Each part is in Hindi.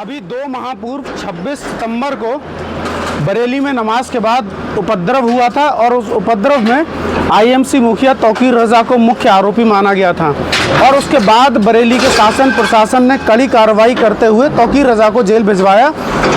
अभी 2 माह पूर्व 26 सितंबर को बरेली में नमाज के बाद उपद्रव हुआ था और उस उपद्रव में आईएमसी मुखिया तौकीर रज़ा को मुख्य आरोपी माना गया था और उसके बाद बरेली के शासन प्रशासन ने कड़ी कार्रवाई करते हुए तौकीर रज़ा को जेल भिजवाया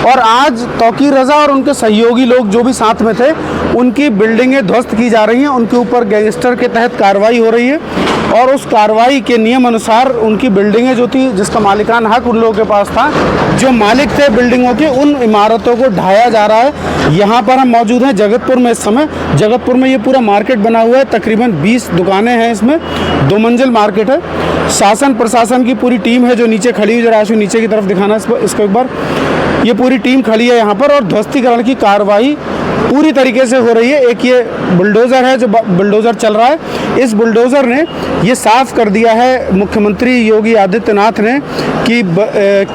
और आज तौकीर रज़ा और उनके सहयोगी लोग जो भी साथ में थे उनकी बिल्डिंगें ध्वस्त की जा रही हैं, उनके ऊपर गैंगस्टर के तहत कार्रवाई हो रही है और उस कार्रवाई के नियम अनुसार उनकी बिल्डिंगें जो थी जिसका मालिकाना हक उन लोगों के पास था, जो मालिक थे बिल्डिंगों के, उन इमारतों को ढाया जा रहा है। यहाँ पर हम मौजूद हैं जगतपुर में। इस समय जगतपुर में ये पूरा मार्केट बना हुआ है, तकरीबन 20 दुकानें हैं, इसमें 2 मंजिल मार्केट है। शासन प्रशासन की पूरी टीम है जो नीचे खड़ी हुई, जरा आशु नीचे की तरफ दिखाना इसको एक बार। ये पूरी टीम खड़ी है यहाँ पर और ध्वस्तीकरण की कार्रवाई पूरी तरीके से हो रही है। एक ये बुलडोज़र है जो बुलडोज़र चल रहा है, इस बुलडोज़र ने ये साफ कर दिया है मुख्यमंत्री योगी आदित्यनाथ ने कि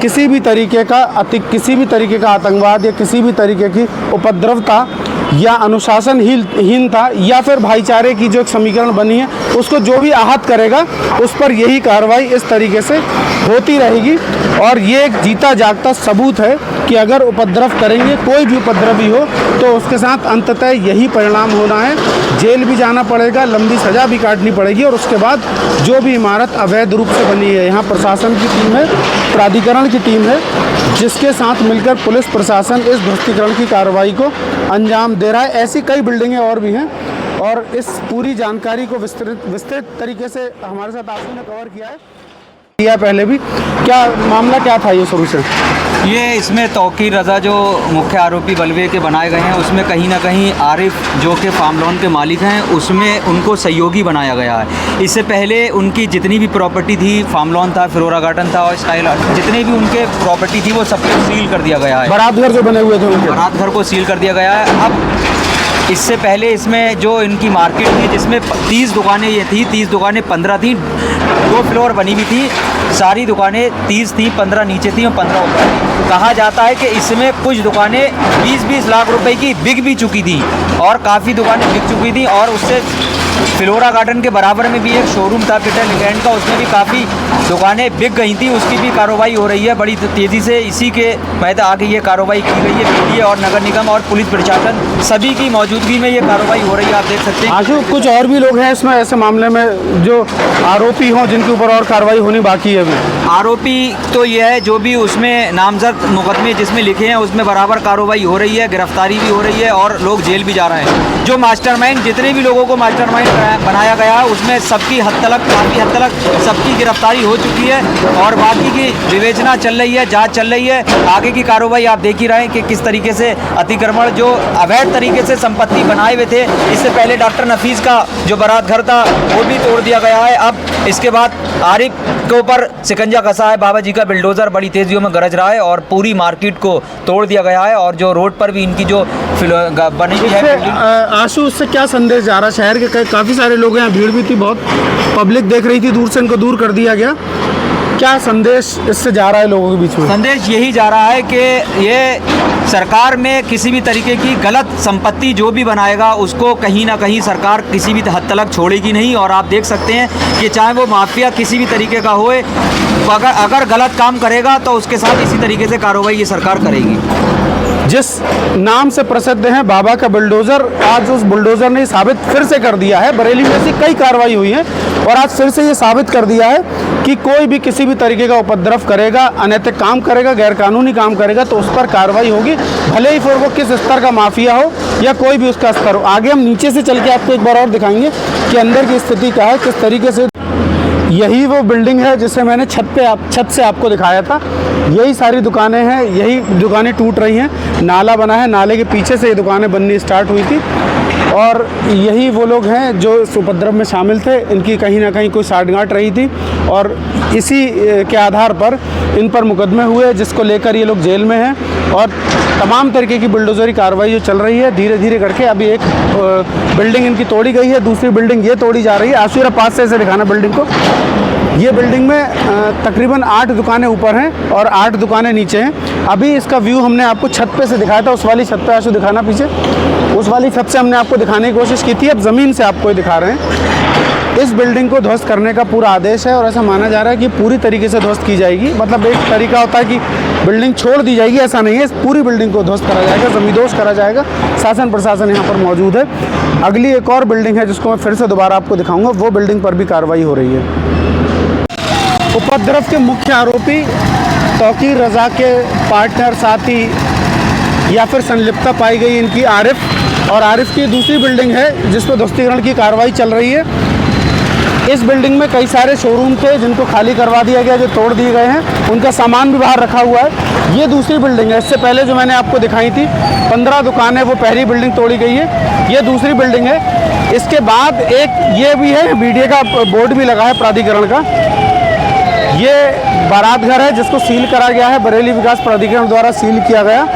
किसी भी तरीके का आतंकवाद या किसी भी तरीके की उपद्रवता या अनुशासनहीनता या फिर भाईचारे की जो एक समीकरण बनी है उसको जो भी आहत करेगा उस पर यही कार्रवाई इस तरीके से होती रहेगी। और ये एक जीता जागता सबूत है कि अगर उपद्रव करेंगे, कोई भी उपद्रवी हो, तो उसके साथ अंततः यही परिणाम होना है, जेल भी जाना पड़ेगा, लंबी सज़ा भी काटनी पड़ेगी और उसके बाद जो भी इमारत अवैध रूप से बनी है, यहाँ प्रशासन की टीम है, प्राधिकरण की टीम है, जिसके साथ मिलकर पुलिस प्रशासन इस ध्वस्तीकरण की कार्रवाई को अंजाम दे रहा है। ऐसी कई बिल्डिंगें और भी हैं और इस पूरी जानकारी को विस्तृत तरीके से हमारे साथ आशु ने कवर किया पहले भी। क्या मामला क्या था ये शुरू से? ये इसमें तौकीर रज़ा जो मुख्य आरोपी बलवे के बनाए गए हैं उसमें कहीं ना कहीं आरिफ जो कि फार्म लॉन के मालिक हैं उसमें उनको सहयोगी बनाया गया है। इससे पहले उनकी जितनी भी प्रॉपर्टी थी, फार्म लॉन था, फ्लोरा गार्डन था और स्टाइल जितने भी उनके प्रॉपर्टी थी वो सबको सील कर दिया गया है। बारात घर जो बने हुए थे उनके बारात घर को सील कर दिया गया है। अब इससे पहले इसमें जो इनकी मार्केट थी जिसमें 30 दुकानें ये थी, 30 दुकानें 15 थी, 2 फ्लोर बनी हुई थी, सारी दुकानें 30 थी, 15 नीचे थी और 15 ऊपर थी। कहा जाता है कि इसमें कुछ दुकानें 20-20 लाख रुपए की बिक भी चुकी थी और काफ़ी दुकानें बिक चुकी थी और उससे फ्लोरा गार्डन के बराबर में भी एक शोरूम था पीटर इंग्लैंड का, उसमें भी काफ़ी दुकानें बिक गई थी, उसकी भी कार्रवाई हो रही है बड़ी तेज़ी से। इसी के तहत आगे ये कार्रवाई की गई है। मीडिया और नगर निगम और पुलिस प्रशासन सभी की मौजूदगी में ये कार्रवाई हो रही है, आप देख सकते हैं। आशु, कुछ और भी लोग हैं इसमें ऐसे मामले में जो आरोपी हों जिनके ऊपर और कार्रवाई होनी बाकी है अभी? आरोपी तो ये है जो भी उसमें नामजद मुकदमे जिसमें लिखे हैं उसमें बराबर कार्रवाई हो रही है, गिरफ्तारी भी हो रही है और लोग जेल भी जा रहे हैं। जो मास्टरमाइंड, जितने भी लोगों को मास्टरमाइंड बनाया गया है उसमें सबकी काफ़ी हद तक सबकी गिरफ्तारी हो चुकी है और बाकी की विवेचना चल रही है, जांच चल रही है। आगे की कार्रवाई आप देख ही रहे हैं कि किस तरीके से अतिक्रमण जो अवैध तरीके से संपत्ति बनाए हुए थे, इससे पहले डॉक्टर नफीस का जो बारात घर था वो भी तोड़ दिया गया है। अब इसके बाद आरिफ के ऊपर शिकंजा कसा है, बाबा जी का बिल्डोज़र बड़ी तेजियों में गरज रहा है और पूरी मार्केट को तोड़ दिया गया है और जो रोड पर भी इनकी जो बनी हुई है। आशु, उससे क्या संदेश जा रहा है? शहर के काफ़ी सारे लोग हैं, भीड़ भी थी, बहुत पब्लिक देख रही थी, दूर से इनको दूर कर दिया गया। क्या संदेश इससे जा रहा है लोगों के बीच में? संदेश यही जा रहा है कि ये सरकार में किसी भी तरीके की गलत संपत्ति जो भी बनाएगा उसको कहीं ना कहीं सरकार किसी भी हद तक छोड़ेगी नहीं। और आप देख सकते हैं कि चाहे वो माफिया किसी भी तरीके का होए, अगर गलत काम करेगा तो उसके साथ इसी तरीके से कार्रवाई ये सरकार करेगी। जिस नाम से प्रसिद्ध है बाबा का बुलडोज़र, आज उस बुलडोज़र ने साबित फिर से कर दिया है, बरेली में ऐसी कई कार्रवाई हुई है और आज फिर से ये साबित कर दिया है कि कोई भी किसी भी तरीके का उपद्रव करेगा, अनैतिक काम करेगा, गैरकानूनी काम करेगा तो उस पर कार्रवाई होगी, भले ही फिर वो किस स्तर का माफिया हो या कोई भी उसका स्तर हो। आगे हम नीचे से चल के आपको एक बार और दिखाएंगे कि अंदर की स्थिति क्या है, किस तरीके से। यही वो बिल्डिंग है जिसे मैंने छत से आपको दिखाया था। यही सारी दुकानें हैं, यही दुकानें टूट रही हैं, नाला बना है, नाले के पीछे से ये दुकानें बननी स्टार्ट हुई थी और यही वो लोग हैं जो इस उपद्रव में शामिल थे। इनकी कहीं ना कहीं कोई साठगांठ रही थी और इसी के आधार पर इन पर मुकदमे हुए, जिसको लेकर ये लोग जेल में हैं और तमाम तरीके की बुलडोज़री कार्रवाई जो चल रही है धीरे धीरे करके। अभी एक बिल्डिंग इनकी तोड़ी गई है, दूसरी बिल्डिंग ये तोड़ी जा रही है। आशु, पास से दिखाना बिल्डिंग को। ये बिल्डिंग में तकरीबन 8 दुकानें ऊपर हैं और 8 दुकानें नीचे हैं। अभी इसका व्यू हमने आपको छत पे से दिखाया था, उस वाली छत पे आशु दिखाना पीछे, उस वाली छत से हमने आपको दिखाने की कोशिश की थी, अब ज़मीन से आपको दिखा रहे हैं। इस बिल्डिंग को ध्वस्त करने का पूरा आदेश है और ऐसा माना जा रहा है कि पूरी तरीके से ध्वस्त की जाएगी। मतलब एक तरीका होता है कि बिल्डिंग छोड़ दी जाएगी, ऐसा नहीं है, इस पूरी बिल्डिंग को ध्वस्त करा जाएगा, जमींदोज करा जाएगा। शासन प्रशासन यहाँ पर मौजूद है। अगली एक और बिल्डिंग है जिसको मैं फिर से दोबारा आपको दिखाऊंगा, वो बिल्डिंग पर भी कार्रवाई हो रही है। उपद्रव के मुख्य आरोपी तौकीर रज़ा के पार्टनर, साथी या फिर संलिप्तता पाई गई इनकी आरिफ, और आरिफ की दूसरी बिल्डिंग है जिस पर ध्वस्तीकरण की कार्रवाई चल रही है। इस बिल्डिंग में कई सारे शोरूम थे जिनको खाली करवा दिया गया, जो तोड़ दिए गए हैं, उनका सामान भी बाहर रखा हुआ है। ये दूसरी बिल्डिंग है, इससे पहले जो मैंने आपको दिखाई थी 15 दुकानें, वो पहली बिल्डिंग तोड़ी गई है, ये दूसरी बिल्डिंग है। इसके बाद एक ये भी है, मीडिया का बोर्ड भी लगा है प्राधिकरण का। ये बारात घर है जिसको सील करा गया है, बरेली विकास प्राधिकरण द्वारा सील किया गया।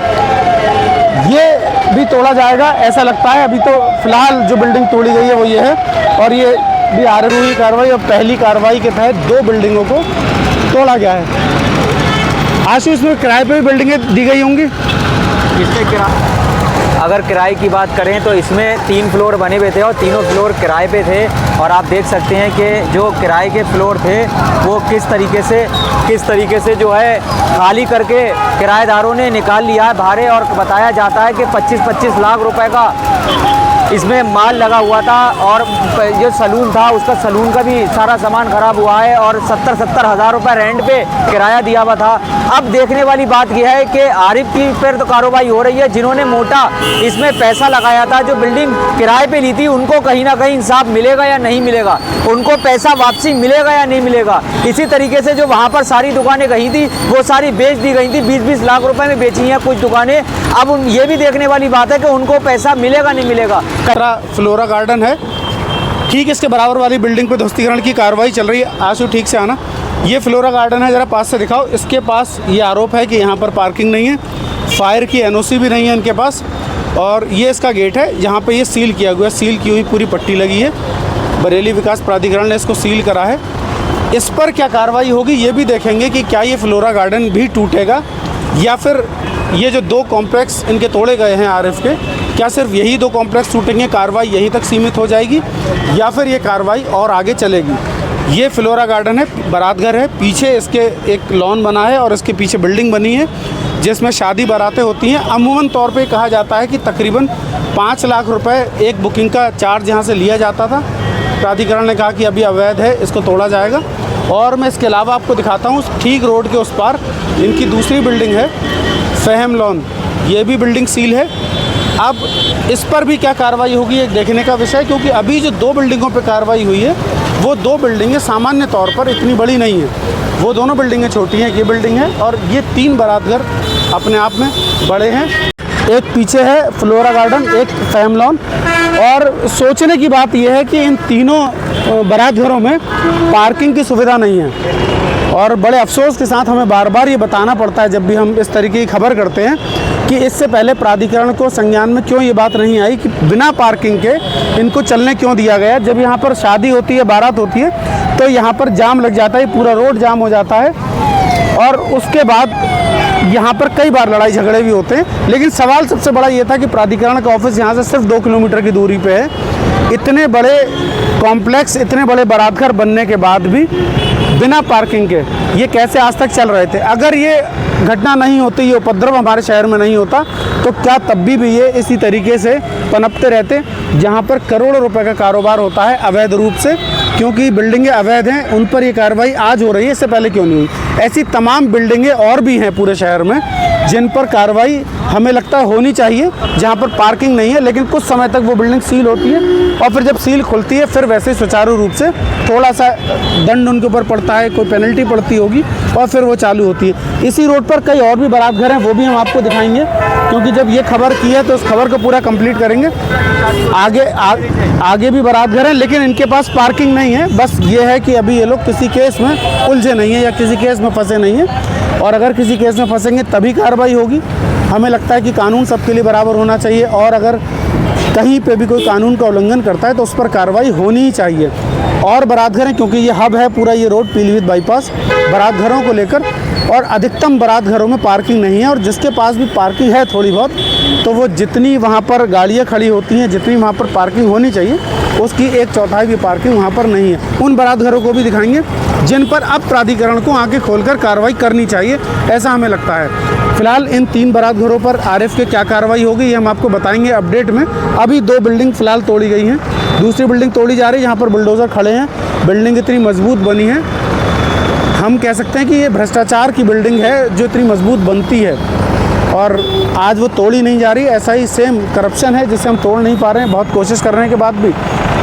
ये भी तोड़ा जाएगा ऐसा लगता है। अभी तो फिलहाल जो बिल्डिंग तोड़ी गई है वो ये है, और ये भी आरएनओ की कार्रवाई और पहली कार्रवाई के तहत 2 बिल्डिंगों को तोड़ा गया है। आशु, इसमें किराए पे भी बिल्डिंगें दी गई होंगी? इसमें किराया, अगर किराए की बात करें तो इसमें 3 फ्लोर बने हुए थे और तीनों फ्लोर किराए पे थे। और आप देख सकते हैं कि जो किराए के फ्लोर थे वो किस तरीके से जो है खाली करके किराएदारों ने निकाल लिया है भाड़े। और बताया जाता है कि 25-25 लाख रुपए का इसमें माल लगा हुआ था, और जो सलून था उसका सलून का भी सारा सामान खराब हुआ है, और 70-70 हज़ार रुपये रेंट पे किराया दिया हुआ था। अब देखने वाली बात यह है कि आरिफ की फिर तो कार्रवाई हो रही है, जिन्होंने मोटा इसमें पैसा लगाया था, जो बिल्डिंग किराए पे ली थी, उनको कहीं ना कहीं इंसाफ मिलेगा या नहीं मिलेगा, उनको पैसा वापसी मिलेगा या नहीं मिलेगा। इसी तरीके से जो वहाँ पर सारी दुकानें गई थी वो सारी बेच दी गई थी, 20-20 लाख रुपए में बेची हैं कुछ दुकानें। अब ये भी देखने वाली बात है कि उनको पैसा मिलेगा नहीं मिलेगा। फ्लोरा गार्डन है, ठीक इसके बराबर वाली बिल्डिंग पे ध्वस्तीकरण की कार्रवाई चल रही है। आशु, ठीक से आना। ये फ्लोरा गार्डन है, ज़रा पास से दिखाओ। इसके पास ये आरोप है कि यहाँ पर पार्किंग नहीं है, फायर की एनओसी भी नहीं है इनके पास, और ये इसका गेट है जहाँ पे ये सील किया हुआ है, सील की हुई पूरी पट्टी लगी है। बरेली विकास प्राधिकरण ने इसको सील करा है। इस पर क्या कार्रवाई होगी ये भी देखेंगे कि क्या ये फ्लोरा गार्डन भी टूटेगा, या फिर ये जो 2 कॉम्प्लेक्स इनके तोड़े गए हैं आरिफ के, क्या सिर्फ यही 2 कॉम्प्लेक्स टूटेंगे, कार्रवाई यहीं तक सीमित हो जाएगी, या फिर ये कार्रवाई और आगे चलेगी। ये फ्लोरा गार्डन है, बारात घर है, पीछे इसके एक लॉन बना है और इसके पीछे बिल्डिंग बनी है जिसमें शादी बारातें होती हैं। अमूमन तौर पे कहा जाता है कि तकरीबन 5 लाख रुपए एक बुकिंग का चार्ज यहाँ से लिया जाता था। प्राधिकरण ने कहा कि अभी अवैध है, इसको तोड़ा जाएगा। और मैं इसके अलावा आपको दिखाता हूँ, ठीक रोड के उस पार इनकी दूसरी बिल्डिंग है, फहम लॉन, ये भी बिल्डिंग सील है। अब इस पर भी क्या कार्रवाई होगी एक देखने का विषय, क्योंकि अभी जो 2 बिल्डिंगों पे कार्रवाई हुई है वो 2 बिल्डिंगें सामान्य तौर पर इतनी बड़ी नहीं है, वो दोनों बिल्डिंगें छोटी हैं, ये बिल्डिंग है, और ये 3 बारात घर अपने आप में बड़े हैं। एक पीछे है फ्लोरा गार्डन, एक फहम लॉन। और सोचने की बात यह है कि इन तीनों बारात घरों में पार्किंग की सुविधा नहीं है, और बड़े अफसोस के साथ हमें बार बार ये बताना पड़ता है जब भी हम इस तरीके की खबर करते हैं कि इससे पहले प्राधिकरण को संज्ञान में क्यों ये बात नहीं आई कि बिना पार्किंग के इनको चलने क्यों दिया गया। जब यहाँ पर शादी होती है, बारात होती है, तो यहाँ पर जाम लग जाता है, पूरा रोड जाम हो जाता है, और उसके बाद यहाँ पर कई बार लड़ाई झगड़े भी होते हैं। लेकिन सवाल सबसे बड़ा ये था कि प्राधिकरण का ऑफिस यहाँ से सिर्फ 2 किलोमीटर की दूरी पे है। इतने बड़े कॉम्प्लेक्स, इतने बड़े बारात घर बनने के बाद भी बिना पार्किंग के ये कैसे आज तक चल रहे थे। अगर ये घटना नहीं होती, ये उपद्रव हमारे शहर में नहीं होता, तो क्या तब भी ये इसी तरीके से पनपते रहते, जहाँ पर करोड़ों रुपए का कारोबार होता है अवैध रूप से। क्योंकि बिल्डिंगें अवैध हैं, उन पर ये कार्रवाई आज हो रही है, इससे पहले क्यों नहीं हुई। ऐसी तमाम बिल्डिंगें और भी हैं पूरे शहर में जिन पर कार्रवाई हमें लगता है होनी चाहिए, जहाँ पर पार्किंग नहीं है, लेकिन कुछ समय तक वो बिल्डिंग सील होती है, और फिर जब सील खुलती है फिर वैसे सुचारू रूप से थोड़ा सा दंड उनके ऊपर पड़ता है, कोई पेनल्टी पड़ती होगी, और फिर वो चालू होती है। इसी रोड पर कई और भी बारात घर हैं, वो भी हम आपको दिखाएंगे, क्योंकि जब ये खबर की है तो उस खबर को पूरा कंप्लीट करेंगे। आगे भी बारात घर हैं, लेकिन इनके पास पार्किंग नहीं है। बस ये है कि अभी ये लोग किसी केस में उलझे नहीं हैं या किसी केस में फंसे नहीं हैं, और अगर किसी केस में फंसेंगे तभी कार्रवाई होगी। हमें लगता है कि कानून सबके लिए बराबर होना चाहिए, और अगर कहीं पे भी कोई कानून का उल्लंघन करता है तो उस पर कार्रवाई होनी ही चाहिए। और बारात घर हैं, क्योंकि ये हब है पूरा ये रोड, पीलीभीत बाईपास, बारात घरों को लेकर और अधिकतम बारात घरों में पार्किंग नहीं है, और जिसके पास भी पार्किंग है थोड़ी बहुत, तो वो जितनी वहाँ पर गाड़ियाँ खड़ी होती हैं, जितनी वहाँ पर पार्किंग होनी चाहिए, उसकी 1/4 भी पार्किंग वहाँ पर नहीं है। उन बारात घरों को भी दिखाएंगे जिन पर अब प्राधिकरण को आगे खोलकर कार्रवाई करनी चाहिए, ऐसा हमें लगता है। फिलहाल इन 3 बारात घरों पर आरएफ के क्या कार्रवाई होगी ये हम आपको बताएंगे अपडेट में। अभी 2 बिल्डिंग फिलहाल तोड़ी गई हैं, दूसरी बिल्डिंग तोड़ी जा रही है, यहाँ पर बुलडोज़र खड़े हैं। बिल्डिंग इतनी मजबूत बनी है, हम कह सकते हैं कि ये भ्रष्टाचार की बिल्डिंग है जो इतनी मजबूत बनती है, और आज वो तोड़ी नहीं जा रही। ऐसा ही सेम करप्शन है जिसे हम तोड़ नहीं पा रहे हैं, बहुत कोशिश करने के बाद भी।